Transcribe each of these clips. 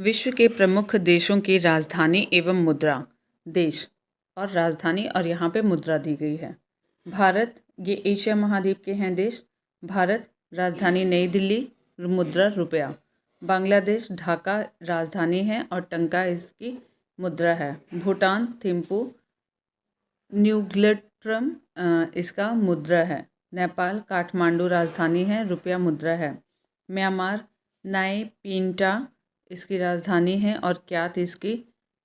विश्व के प्रमुख देशों की राजधानी एवं मुद्रा। देश और राजधानी और यहाँ पे मुद्रा दी गई है। भारत, ये एशिया महाद्वीप के हैं देश। भारत, राजधानी नई दिल्ली, मुद्रा रुपया। बांग्लादेश, ढाका राजधानी है और टंका इसकी मुद्रा है। भूटान, थिम्पू, न्यूग्लेट्रम इसका मुद्रा है। नेपाल, काठमांडू राजधानी है, रुपया मुद्रा है। म्यांमार, नाई पिंटा इसकी राजधानी है और क्यात इसकी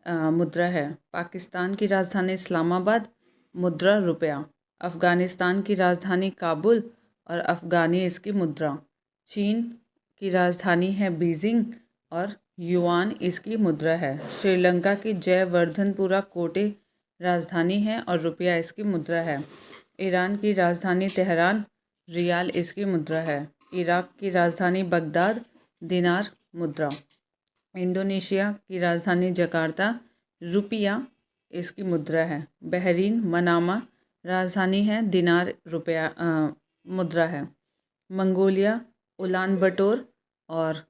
मुद्रा है। पाकिस्तान की राजधानी इस्लामाबाद, मुद्रा रुपया। अफ़गानिस्तान की राजधानी काबुल और अफ़गानी इसकी मुद्रा। चीन की राजधानी है बीजिंग और युआन इसकी मुद्रा है। श्रीलंका की जयवर्धनपुरा कोटे राजधानी है और रुपया इसकी मुद्रा है। ईरान की राजधानी तेहरान, रियाल इसकी मुद्रा है। इराक की राजधानी बगदाद, दिनार मुद्रा। इंडोनेशिया की राजधानी जकार्ता, रुपया इसकी मुद्रा है। बहरीन, मनामा राजधानी है, दिनार रुपया मुद्रा है। मंगोलिया, उलान बटोर और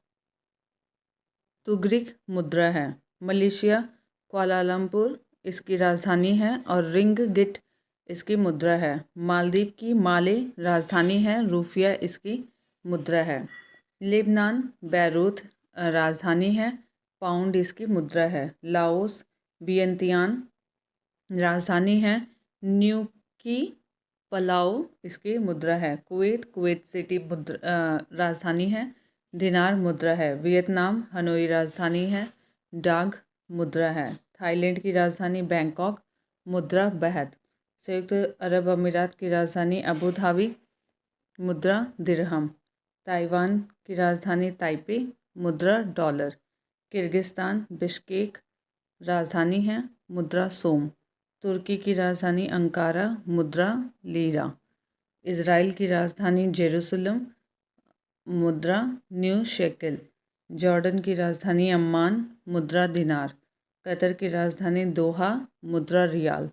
तुगरिक मुद्रा है। मलेशिया, कुआलालंपुर इसकी राजधानी है और रिंगगिट इसकी मुद्रा है। मालदीव की माले राजधानी है, रूफिया इसकी मुद्रा है। लेबनान, बैरूत राजधानी है, पाउंड इसकी मुद्रा है। लाओस, वियंतियान राजधानी है, न्यूकी पलाओ इसकी मुद्रा है। कुवैत, कुवैत सिटी राजधानी है, दिनार मुद्रा है। वियतनाम, हनोई राजधानी है, डाग मुद्रा है। थाईलैंड की राजधानी बैंकॉक, मुद्रा बाहत। संयुक्त अरब अमीरात की राजधानी अबू धाबी, मुद्रा दिरहम। ताइवान की राजधानी ताइपे, मुद्रा डॉलर। किर्गिस्तान, बिश्केक राजधानी है, मुद्रा सोम। तुर्की की राजधानी अंकारा, मुद्रा लीरा। इज़राइल की राजधानी जेरूसलम, मुद्रा न्यू शेकिल। जॉर्डन की राजधानी अम्मान, मुद्रा दिनार। कतर की राजधानी दोहा, मुद्रा रियाल।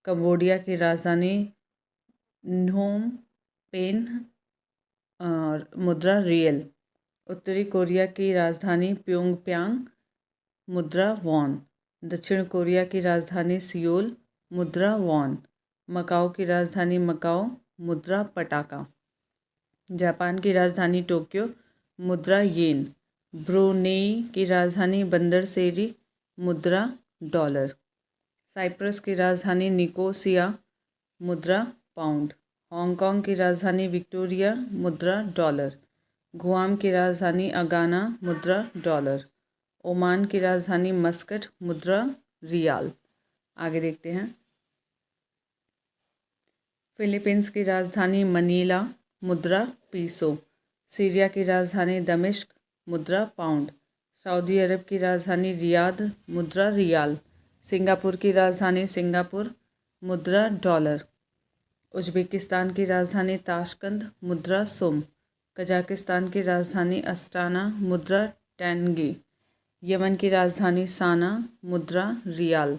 कंबोडिया की राजधानी नोम पेन और मुद्रा रियल। उत्तरी कोरिया की राजधानी प्योंगयांग, मुद्रा वॉन। दक्षिण कोरिया की राजधानी सियोल, मुद्रा वॉन। मकाओ की राजधानी मकाओ, मुद्रा पटाका। जापान की राजधानी टोक्यो, मुद्रा येन। ब्रुनेई की राजधानी बंदर सेरी, मुद्रा डॉलर। साइप्रस की राजधानी निकोसिया, मुद्रा पाउंड। हांगकांग की राजधानी विक्टोरिया, मुद्रा डॉलर। गुआम की राजधानी अगाना, मुद्रा डॉलर। ओमान की राजधानी मस्कट, मुद्रा रियाल। आगे देखते हैं। फिलीपींस की राजधानी मनीला, मुद्रा पीसो। सीरिया की राजधानी दमिश्क, मुद्रा पाउंड। सऊदी अरब की राजधानी रियाद, मुद्रा रियाल। सिंगापुर की राजधानी सिंगापुर, मुद्रा डॉलर। उज़्बेकिस्तान की राजधानी ताशकंद, मुद्रा सुम। कजाकिस्तान की राजधानी अस्टाना, मुद्रा टेंगी। यमन की राजधानी साना, मुद्रा रियाल।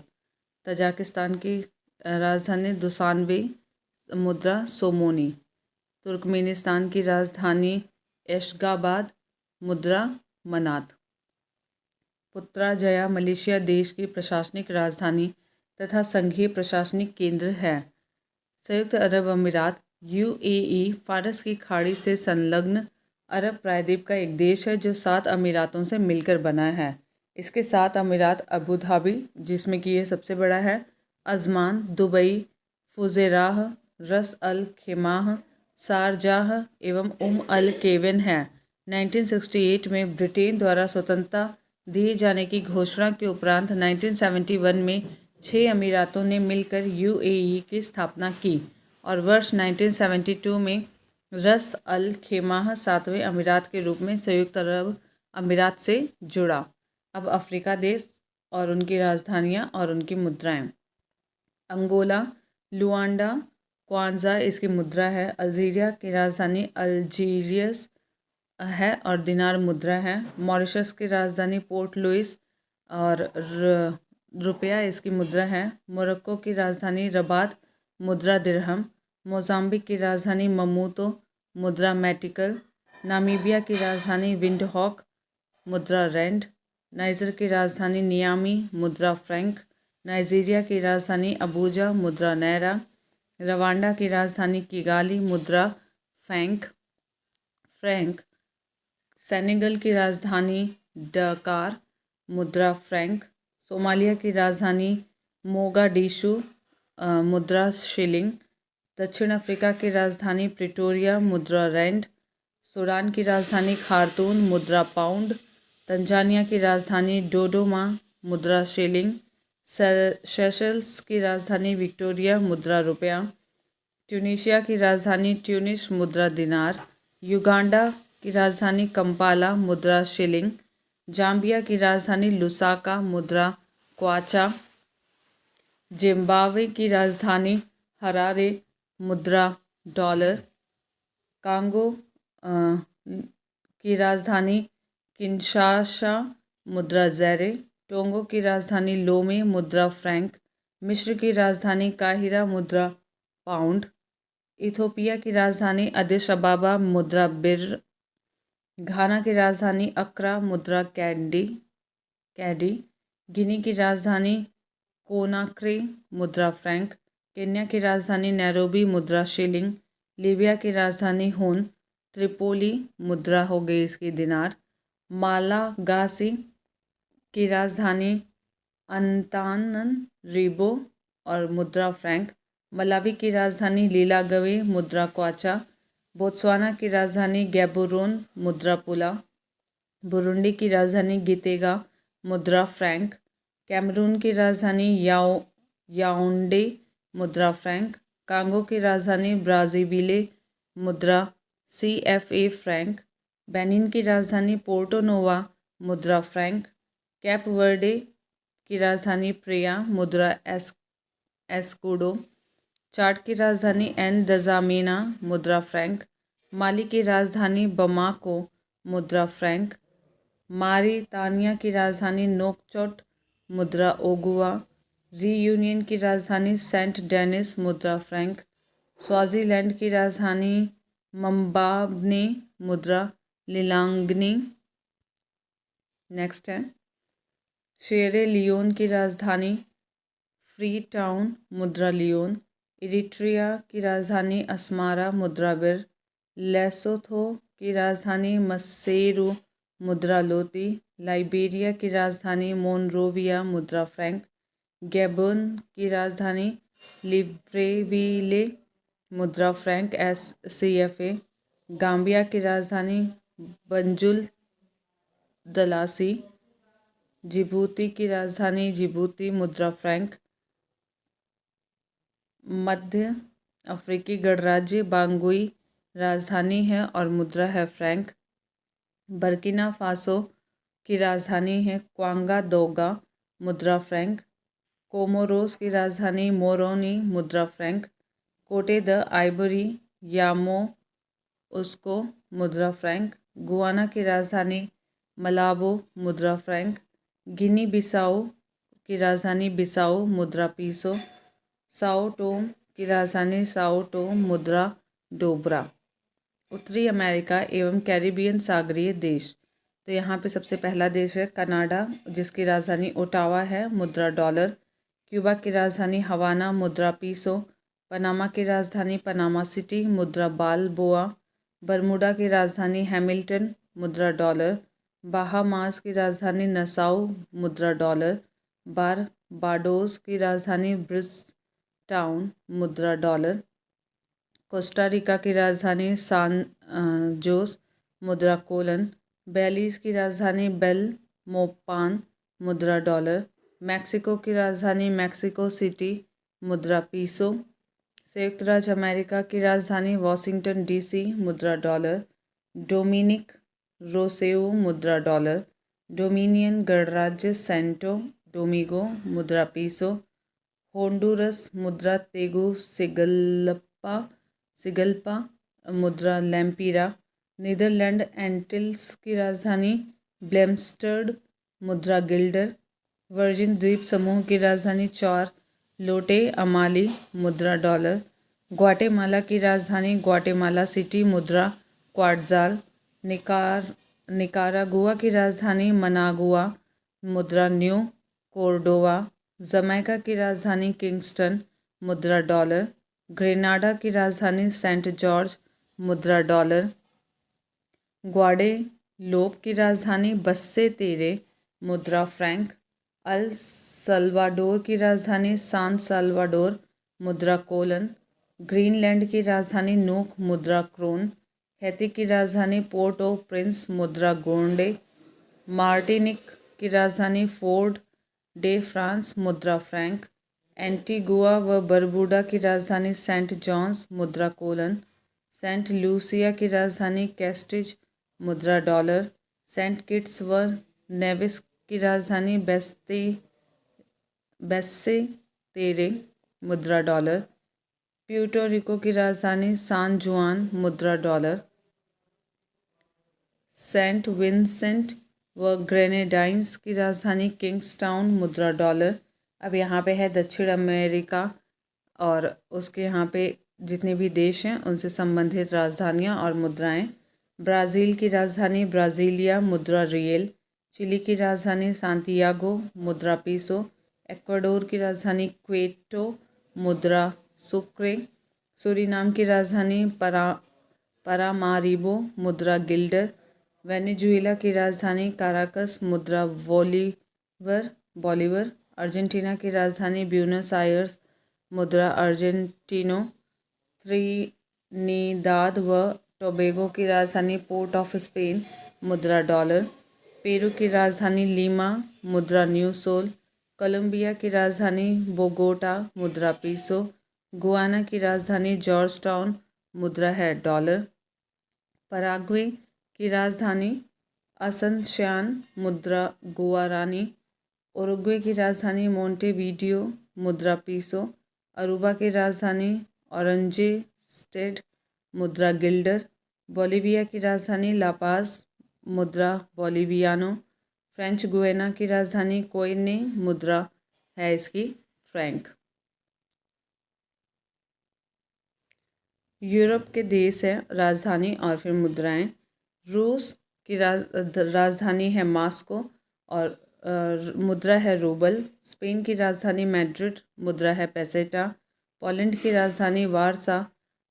तजाकिस्तान की राजधानी दुसानबे, मुद्रा सोमोनी। तुर्कमेनिस्तान की राजधानी एशगाबाद, मुद्रा मनात। पुत्राजया मलेशिया देश की प्रशासनिक राजधानी तथा संघीय प्रशासनिक केंद्र है। संयुक्त अरब अमीरात यूएई फारस की खाड़ी से संलग्न अरब प्रायद्वीप का एक देश है जो 7 अमीरातों से मिलकर बना है। इसके 7 अमीरात अबू धाबी, जिसमें कि ये सबसे बड़ा है, अजमान, दुबई, फुजेराह, रस अल खेमाह, शारजाह एवं अल केवन है। 1968 में ब्रिटेन द्वारा स्वतंत्रता दिए जाने की घोषणा के उपरांत 1971 में 6 अमीरातों ने मिलकर यूएई की स्थापना की और वर्ष 1972 में रस अल खेमाह 7वें अमीरात के रूप में संयुक्त अरब अमीरात से जुड़ा। अब अफ्रीका देश और उनकी राजधानियाँ और उनकी मुद्राएं। अंगोला, लुआंडा, क्वांजा इसकी मुद्रा है। अल्जीरिया की राजधानी अल्जीरियस है और दिनार मुद्रा है। मॉरिशस की राजधानी पोर्ट लुइस और रुपया इसकी मुद्रा है। मोरक्को की राजधानी रबात, मुद्रा दिरहम। मोजाम्बिक की राजधानी ममूतो, मुद्रा मेटिकल। नामीबिया की राजधानी विंडहॉक, मुद्रा रैंड। नाइजर की राजधानी नियामी, मुद्रा फ्रैंक। नाइजीरिया की राजधानी अबूजा, मुद्रा नायरा। रवांडा की राजधानी किगाली, मुद्रा फ्रैंक। सेनेगल की राजधानी डकार, मुद्रा फ्रैंक। सोमालिया की राजधानी मोगाडिशु, मुद्रा शिलिंग। दक्षिण अफ्रीका की राजधानी प्रिटोरिया, मुद्रा रैंड। सूडान की राजधानी खार्तूम, मुद्रा पाउंड। तंजानिया की राजधानी डोडोमा, मुद्रा शिलिंग। सेशल्स की राजधानी विक्टोरिया, मुद्रा रुपया। ट्यूनीशिया की राजधानी ट्यूनिस, मुद्रा दिनार। युगांडा की राजधानी कंपाला, मुद्रा शिलिंग। जाम्बिया की राजधानी लुसाका, मुद्रा क्वाचा। जिम्बाब्वे की राजधानी हरारे, मुद्रा डॉलर। कांगो की राजधानी किंशासा, मुद्रा ज़ैरे। टोंगो की राजधानी लोमे, मुद्रा फ्रैंक। मिस्र की राजधानी काहिरा, मुद्रा पाउंड। इथोपिया की राजधानी अदिस अबाबा, मुद्रा बिर। घाना की राजधानी अक्रा, मुद्रा कैडी। गिनी की राजधानी कोनाक्रे, मुद्रा फ्रैंक। केन्या की राजधानी नैरोबी, मुद्रा शिलिंग। लीबिया की राजधानी हुन, त्रिपोली, मुद्रा हो गई इसकी दिनार। मालागासी की राजधानी अंताननरिवो और मुद्रा फ्रैंक। मलावी की राजधानी लीलागवे, मुद्रा क्वाचा। बोत्सवाना की राजधानी गैबोरोन, मुद्रा पुला। बुरुंडी की राजधानी गितेगा, मुद्रा फ्रैंक। कैमरून की राजधानी याओंडे, मुद्रा फ्रैंक। कांगो की राजधानी ब्राज़ाविले, मुद्रा CFA फ्रैंक। बेनिन की राजधानी पोर्टो नोवा, मुद्रा फ्रैंक। कैप वर्डे की राजधानी प्रिया, मुद्रा एस्कुडो। चाड की राजधानी दजामेना, मुद्रा फ्रैंक। माली की राजधानी बमाको, मुद्रा फ्रैंक। मारितानिया की राजधानी नोकचोट, मुद्रा ओगुआ। रीयूनियन की राजधानी सेंट डेनिस, मुद्रा फ्रैंक। स्वाज़ीलैंड की राजधानी मम्बाबने, मुद्रा लिलांगनी। नेक्स्ट है शेरे लियोन की राजधानी फ्री टाउन, मुद्रा लियोन। इरिट्रिया की राजधानी अस्मारा, मुद्रा बिर। लेसोथो की राजधानी मसेरू, मुद्रा लोती। लाइबेरिया की राजधानी मोनरोविया, मुद्रा फ्रैंक। गैबोन की राजधानी लिब्रेविले, मुद्रा फ्रैंक CFA। गाम्बिया की राजधानी बंजुल दलासी। जिबूती की राजधानी जिबूती, मुद्रा फ्रैंक। मध्य अफ्रीकी गणराज्य बांगुई राजधानी है और मुद्रा है फ्रैंक। बर्किना फासो की राजधानी है क्वांगादोगा, मुद्रा फ्रैंक। कोमोरोस की राजधानी मोरोनी, मुद्रा फ्रैंक। कोटे द आइवरी यामो उसको, मुद्रा फ्रैंक। गुआना की राजधानी मलाबो, मुद्रा फ्रैंक। गिनी बिसाओ की राजधानी बिसाओ, मुद्रा पीसो। साओ टोम की राजधानी साओ टोम, मुद्रा डोब्रा। उत्तरी अमेरिका एवं कैरिबियन सागरीय देश, तो यहाँ पे सबसे पहला देश है कनाडा, जिसकी राजधानी ओटावा है, मुद्रा डॉलर। क्यूबा की राजधानी हवाना, मुद्रा पीसो। पनामा की राजधानी पनामा सिटी, मुद्रा बालबोआ। बरमूडा की राजधानी हैमिल्टन, मुद्रा डॉलर। बाहामास की राजधानी नसाउ, मुद्रा डॉलर। बारबाडोस की राजधानी ब्रिजटाउन, मुद्रा डॉलर। कोस्टा रिका की राजधानी सान जोस, मुद्रा कोलन। बेलीज़ की राजधानी बेलमोपान, मुद्रा डॉलर। मैक्सिको की राजधानी मैक्सिको सिटी, मुद्रा पीसो। संयुक्त राज्य अमेरिका की राजधानी वॉशिंगटन DC, मुद्रा डॉलर। डोमिनिक रोसेओ, मुद्रा डॉलर। डोमिनियन गणराज्य सेंटो डोमिगो, मुद्रा पीसो। होंडुरस, मुद्रा सिगल्पा, मुद्रा लैम्पीरा। नीदरलैंड एंटिल्स की राजधानी ब्लेमस्टर्ड, मुद्रा गिल्डर। वर्जिन द्वीप समूह की राजधानी चौर लोटे अमाली, मुद्रा डॉलर। ग्वाटेमाला की राजधानी ग्वाटेमाला सिटी, मुद्रा क्वाट्ज़ाल। निकारागुआ की राजधानी मनागुआ, मुद्रा न्यू कोर्डोवा। जमैका की राजधानी किंगस्टन, मुद्रा डॉलर। ग्रेनाडा की राजधानी सेंट जॉर्ज, मुद्रा डॉलर। ग्वाडेलोप की राजधानी बस्से तेरे, मुद्रा फ्रैंक। अल सल्वाडोर की राजधानी सान साल्वाडोर, मुद्रा कोलन। ग्रीनलैंड की राजधानी नूक, मुद्रा क्रोन। हैती की राजधानी पोर्ट ओ प्रिंस, मुद्रा गोंडे। मार्टिनिक की राजधानी फोर्ट डे फ्रांस, मुद्रा फ्रैंक। एंटीगुआ व बरबूडा की राजधानी सेंट जॉन्स, मुद्रा कोलन। सेंट लूसिया की राजधानी कैस्टिज, मुद्रा डॉलर। सेंट किट्स व नेविस की राजधानी बेस्से तेरे, मुद्रा डॉलर। प्यूर्टो रिको की राजधानी सान जुआन, मुद्रा डॉलर। सेंट विंसेंट व ग्रेनेडाइंस की राजधानी किंग्सटाउन, मुद्रा डॉलर। अब यहाँ पे है दक्षिण अमेरिका और उसके यहाँ पे जितने भी देश हैं उनसे संबंधित राजधानियाँ और मुद्राएं। ब्राज़ील की राजधानी ब्राज़ीलिया, मुद्रा रियल। चिली की राजधानी सांतियागो, मुद्रा पीसो। इक्वाडोर की राजधानी क्वेटो, मुद्रा सुक्रे। सूरीनाम की राजधानी परामारिबो, मुद्रा गिल्डर। वेनेजुएला की राजधानी काराकस, मुद्रा बॉलीवर। अर्जेंटीना की राजधानी ब्यूनस आयर्स, मुद्रा अर्जेंटिनो। त्रिनिदाद व टोबैगो की राजधानी पोर्ट ऑफ स्पेन, मुद्रा डॉलर। पेरू की राजधानी लीमा, मुद्रा न्यू सोल। कोलंबिया की राजधानी बोगोटा, मुद्रा पीसो। गुआना की राजधानी जॉर्ज टाउन, मुद्रा है डॉलर। पराग्वे की राजधानी असनश्यान, मुद्रा गुआरानी। उरुग्वे की राजधानी मोंटेवीडियो, मुद्रा पीसो। अरूबा की राजधानी ओरेंजे स्टेड, मुद्रा गिल्डर। बोलिविया की राजधानी लापाज, मुद्रा बोलिवियानो। फ्रेंच गुयाना की राजधानी कोयने, मुद्रा है इसकी फ्रैंक। यूरोप के देश हैं राजधानी और फिर मुद्राएं। रूस की राजधानी है मॉस्को और मुद्रा है रूबल। स्पेन की राजधानी मैड्रिड, मुद्रा है पेसेटा। पोलैंड की राजधानी वारसा,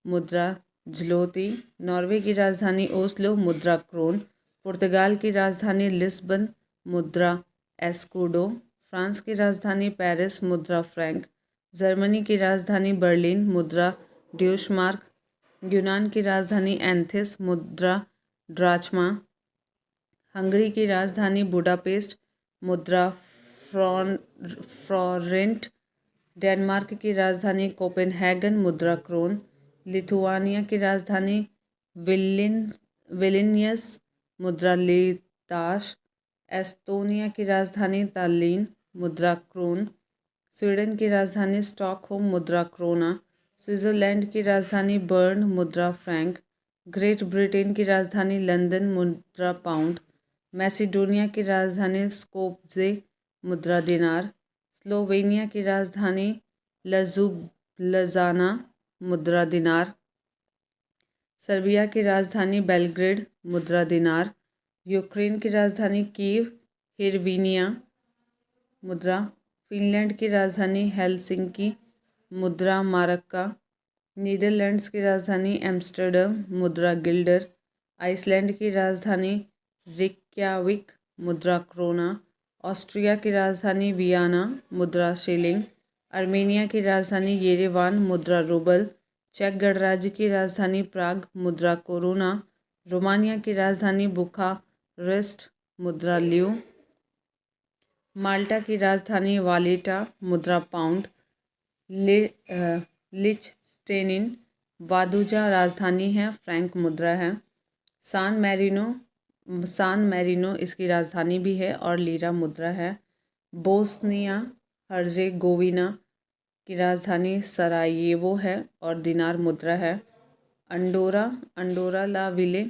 मुद्रा ज्लोती। नॉर्वे की राजधानी ओस्लो, मुद्रा क्रोन। पुर्तगाल की राजधानी लिस्बन, मुद्रा एस्कूडो। फ्रांस की राजधानी पेरिस, मुद्रा फ्रैंक। जर्मनी की राजधानी बर्लिन, मुद्रा ड्यूशमार्क। यूनान की राजधानी एंथिस, मुद्रा ड्राचमा। हंगरी की राजधानी बुडापेस्ट, मुद्रा फ्लोरेंट। डेनमार्क की राजधानी कोपेनहेगन, मुद्रा क्रोन। लिथुआनिया की राजधानी विलिनियस, मुद्रा लिताश। एस्तोनिया की राजधानी ताल्लिन, मुद्रा क्रोन। स्वीडन की राजधानी स्टॉकहोम, मुद्रा क्रोना। स्विट्ज़रलैंड की राजधानी बर्न, मुद्रा फ्रैंक। ग्रेट ब्रिटेन की राजधानी लंदन, मुद्रा पाउंड। मैसिडोनिया की राजधानी स्कोप्जे, मुद्रा दिनार। स्लोवेनिया की राजधानी लजाना, मुद्रा दिनार। सर्बिया की राजधानी बेलग्रेड, मुद्रा दिनार। यूक्रेन की राजधानी कीव, हिरवीनिया, मुद्रा। फिनलैंड की राजधानी हेलसिंकी, मुद्रा मारक्का। नीदरलैंड्स की राजधानी एम्स्टर्डम, मुद्रा गिल्डर। आइसलैंड की राजधानी रिक्याविक, मुद्रा क्रोना। ऑस्ट्रिया की राजधानी वियना, मुद्रा शिलिंग। अर्मेनिया की राजधानी येरेवान, मुद्रा रूबल। चेक गणराज्य की राजधानी प्राग, मुद्रा कोरोना। रोमानिया की राजधानी बुखारेस्ट, मुद्रा ल्यू। माल्टा की राजधानी वालेटा, मुद्रा पाउंड। लिचटेनिन वादुजा राजधानी है, फ्रैंक मुद्रा है। सान मैरिनो इसकी राजधानी भी है और लीरा मुद्रा है। बोस्निया हर्जेगोविना की राजधानी सरायेवो है और दिनार मुद्रा है। अंडोरा ला विले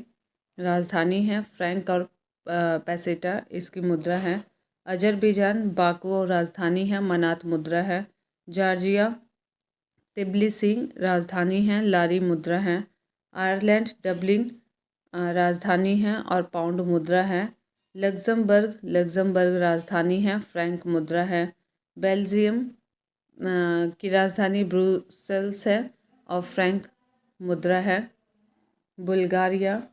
राजधानी है, फ्रैंक और पेसेटा इसकी मुद्रा है। अजरबैजान बाकू राजधानी है, मनात मुद्रा है। जॉर्जिया तिब्लिसी राजधानी है, लारी मुद्रा है। आयरलैंड डबलिन राजधानी है और पाउंड मुद्रा है। लग्जमबर्ग राजधानी है, फ्रैंक मुद्रा है। बेल्जियम की राजधानी ब्रुसेल्स है और फ्रैंक मुद्रा है। बुल्गारिया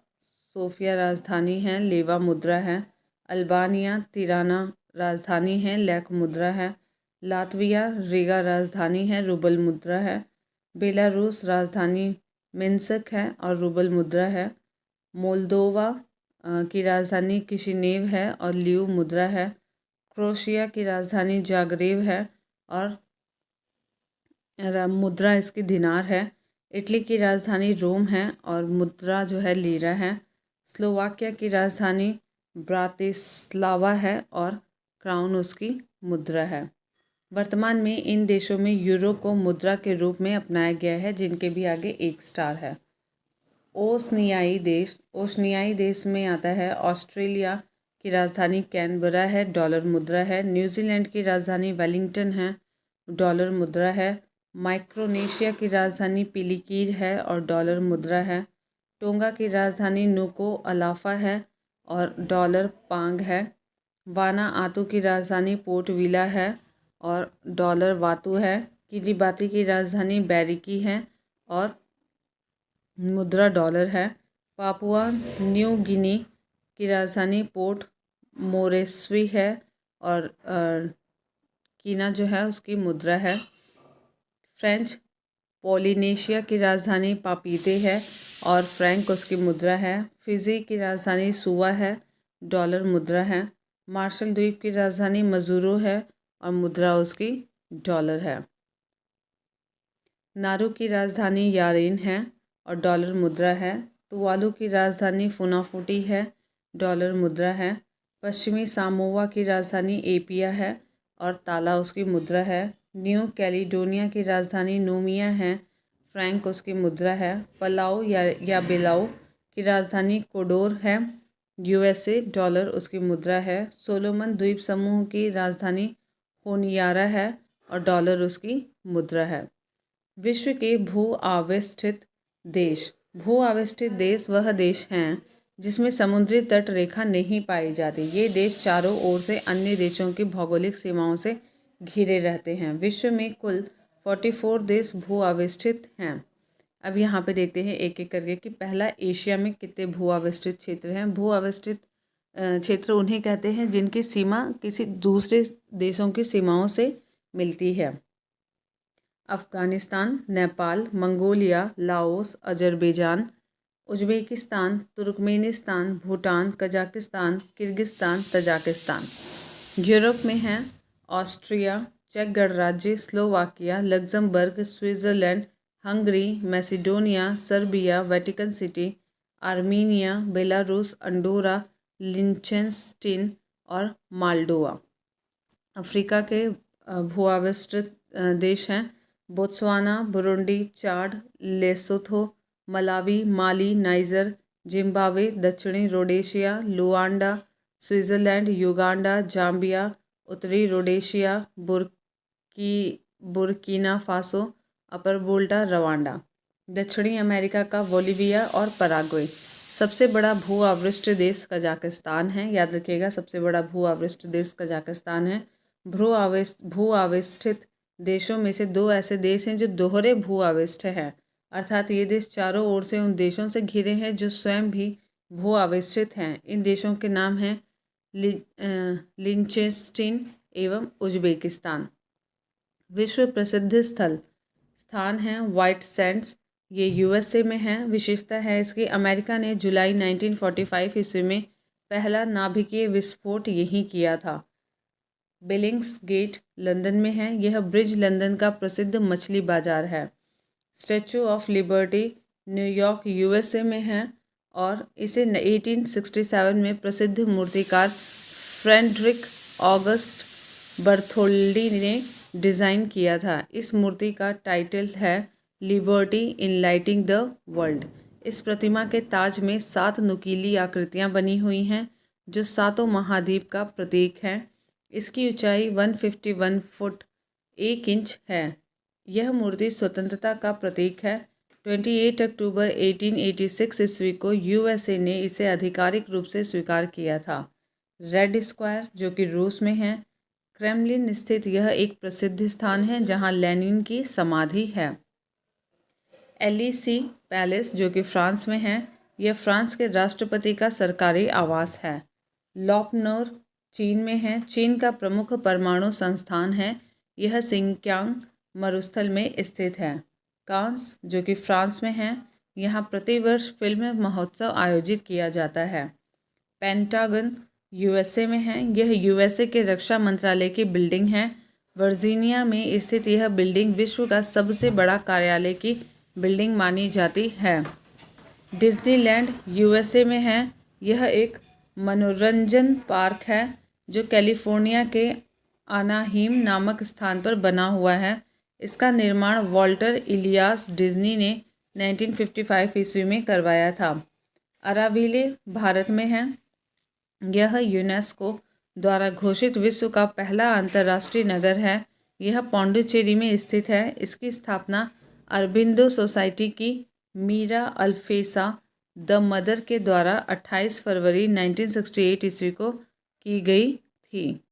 सोफिया राजधानी है, लेवा मुद्रा है। अल्बानिया तिराना राजधानी है, लैक मुद्रा है। लातविया रिगा राजधानी है, रूबल मुद्रा है। बेलारूस राजधानी मिन्स्क है और रूबल मुद्रा है। मोल्दोवा की राजधानी किशिनेव है और ल्यू मुद्रा है। क्रोएशिया की राजधानी जाग्रेब है और मुद्रा इसकी दिनार है। इटली की राजधानी रोम है और मुद्रा जो है लीरा है। स्लोवाकिया की राजधानी ब्रातिस्लावा है और क्राउन उसकी मुद्रा है। वर्तमान में इन देशों में यूरो को मुद्रा के रूप में अपनाया गया है, जिनके भी आगे 1 स्टार है। ओशनियाई देश में आता है। ऑस्ट्रेलिया की राजधानी कैनबरा है, डॉलर मुद्रा है। न्यूजीलैंड की राजधानी वेलिंगटन है, डॉलर मुद्रा है। माइक्रोनेशिया की राजधानी पिलिकीर है और डॉलर मुद्रा है। टोंगा की राजधानी नुको अलाफा है और डॉलर पांग है। वानाआतू की राजधानी पोर्ट विला है और डॉलर वातू है। किरिबाती की राजधानी बैरिकी है और मुद्रा डॉलर है। पापुआ न्यू गिनी की राजधानी पोर्ट मोरेस्बी है और कीना जो है उसकी मुद्रा है। फ्रेंच पोलिनेशिया की राजधानी पापीते है और फ्रैंक उसकी मुद्रा है। फिजी की राजधानी सुवा है, डॉलर मुद्रा है। मार्शल द्वीप की राजधानी मजूरो है और मुद्रा उसकी डॉलर है। नारू की राजधानी यारेन है और डॉलर मुद्रा है। तुवालू की राजधानी फुनाफुटी है, डॉलर मुद्रा है। पश्चिमी सामोआ की राजधानी एपिया है और ताला उसकी मुद्रा है। न्यू कैलिडोनिया की राजधानी नोमिया है, फ्रैंक उसकी मुद्रा है। पलाओ या बेलाओ की राजधानी कोडोर है, यूएसए, डॉलर उसकी मुद्रा है। सोलोमन द्वीप समूह की राजधानी होनियारा है और डॉलर उसकी मुद्रा है। विश्व के भू आविष्ठित देश वह देश हैं जिसमें समुद्री तट रेखा नहीं पाई जाती। ये देश चारों ओर से अन्य देशों की भौगोलिक सीमाओं से घिरे रहते हैं। विश्व में कुल 44 देश भू आविष्ठित हैं। अब यहाँ पे देखते हैं एक एक करके कि पहला, एशिया में कितने भू आविष्ठित क्षेत्र हैं। भू आविष्ठित क्षेत्र उन्हें कहते हैं जिनकी सीमा किसी दूसरे देशों की सीमाओं से मिलती है। Afghanistan, Nepal, Mongolia, Laos, Azerbaijan, Uzbekistan, Turkmenistan, Bhutan, Kazakhstan, Kyrgyzstan, Tajikistan. Europe में हैं ऑस्ट्रिया, चेक गणराज्य, Slovakia, Luxembourg, Switzerland, Hungary, Macedonia, Serbia, Vatican City, Armenia, Belarus, Andorra, Liechtenstein और माल्डोवा। अफ्रीका के भू आविष्ठित देश हैं Botswana, Burundi, Chad, Lesotho, Malawi, Mali, Niger, Zimbabwe, दक्षिणी Rhodesia, Luanda, Switzerland, Uganda, Zambia, उत्तरी Rhodesia, Burkina Faso, Upper Volta, Rwanda. दक्षिणी America का बोलिविया और पराग्वे। सबसे बड़ा भू आवृष्ट देश कजाकिस्तान है, याद रखिएगा, सबसे बड़ा भू आवृष्ट देश कजाकिस्तान है। भू आविष्ठित देशों में से 2 ऐसे देश हैं जो दोहरे भू आविष्ट हैं, अर्थात ये देश चारों ओर से उन देशों से घिरे हैं जो स्वयं भी भू आविष्ठित हैं। इन देशों के नाम हैं लिंचेनस्टीन एवं उज़्बेकिस्तान। विश्व प्रसिद्ध स्थान हैं व्हाइट सैंड्स, ये यूएसए में है। विशेषता है इसकी, अमेरिका ने जुलाई 1945 ईस्वी में पहला नाभिकीय विस्फोट यहीं किया था। बिलिंग्स गेट लंदन में है, यह ब्रिज लंदन का प्रसिद्ध मछली बाजार है। Statue of liberty New York USA में है और इसे 1867 में प्रसिद्ध मूर्तिकार फ्रेडरिक ऑगस्ट बर्थोल्डी ने डिज़ाइन किया था। इस मूर्ति का टाइटल है liberty in lighting the world. इस प्रतिमा के ताज में 7 नुकीली आकृतियाँ बनी हुई हैं जो 7 महाद्वीप का प्रतीक है। इसकी ऊंचाई 151 फुट 1 इंच है। यह मूर्ति स्वतंत्रता का प्रतीक है। 28 अक्टूबर 1886 ईस्वी को यूएसए ने इसे आधिकारिक रूप से स्वीकार किया था। रेड स्क्वायर जो कि रूस में है। क्रेमलिन स्थित यह एक प्रसिद्ध स्थान है जहां लेनिन की समाधि है। एलिसी पैलेस जो कि फ्रांस में है, यह फ्रांस के राष्ट्रपति का सरकारी आवास है। लॉपनोर चीन में है, चीन का प्रमुख परमाणु संस्थान है, यह सिंक्यांग मरुस्थल में स्थित है। कांस जो कि फ्रांस में है, यहाँ प्रतिवर्ष फिल्म महोत्सव आयोजित किया जाता है। पेंटागन यूएसए में है, यह यूएसए के रक्षा मंत्रालय की बिल्डिंग है। वर्जीनिया में स्थित यह बिल्डिंग विश्व का सबसे बड़ा कार्यालय की बिल्डिंग मानी जाती है। डिज्नीलैंड यूएसए में है, यह एक मनोरंजन पार्क है जो कैलिफोर्निया के अनाहीम नामक स्थान पर बना हुआ है। इसका निर्माण वॉल्टर इलियास डिज्नी ने 1955 ईस्वी में करवाया था। अराविले भारत में है, यह यूनेस्को द्वारा घोषित विश्व का पहला अंतर्राष्ट्रीय नगर है। यह पौंडुचेरी में स्थित है। इसकी स्थापना अरबिंदो सोसाइटी की मीरा अल्फेसा द मदर के द्वारा 28 फरवरी 1968 ईस्वी को की गई थी।